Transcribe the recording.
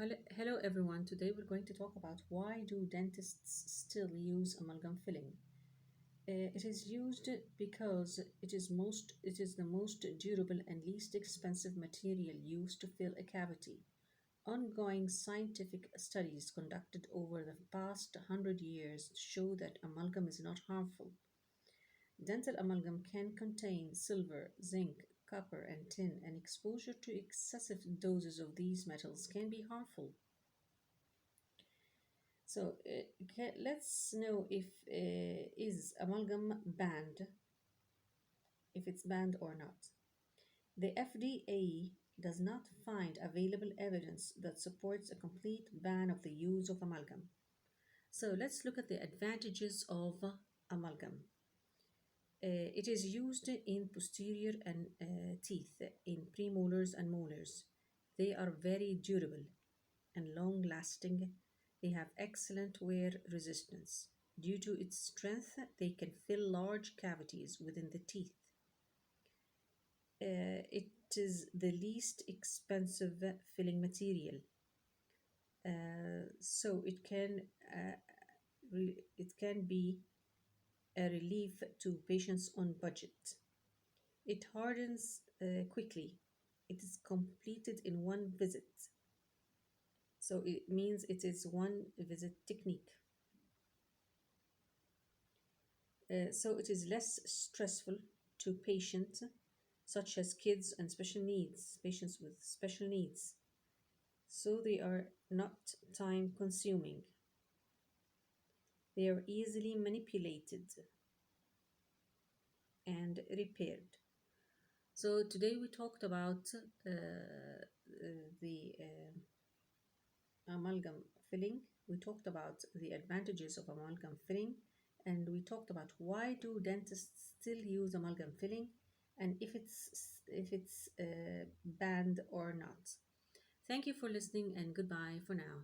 Hello everyone. Today we're going to talk about why do dentists still use amalgam filling. It is used because it is the most durable and least expensive material used to fill a cavity. Ongoing scientific studies conducted over the past 100 years show that amalgam is not harmful. Dental amalgam can contain silver, zinc, copper, and tin, and exposure to excessive doses of these metals can be harmful. Let's know if is amalgam banned, if it's banned or not. The FDA does not find available evidence that supports a complete ban of the use of amalgam. So let's look at the advantages of amalgam. It is used in posterior and teeth, in premolars and molars. They are very durable and long lasting. They have excellent wear resistance. Due to its strength, they can fill large cavities within the teeth. It is the least expensive filling material, so it can be a relief to patients on budget. It hardens quickly. It is completed in one visit, so it means it is one visit technique. So it is less stressful to patients such as kids and special needs, patients with special needs. So they are not time consuming. They are easily manipulated and repaired. So today we talked about the amalgam filling. We talked about the advantages of amalgam filling, and we talked about why do dentists still use amalgam filling, and if it's banned or not. Thank you for listening, and goodbye for now.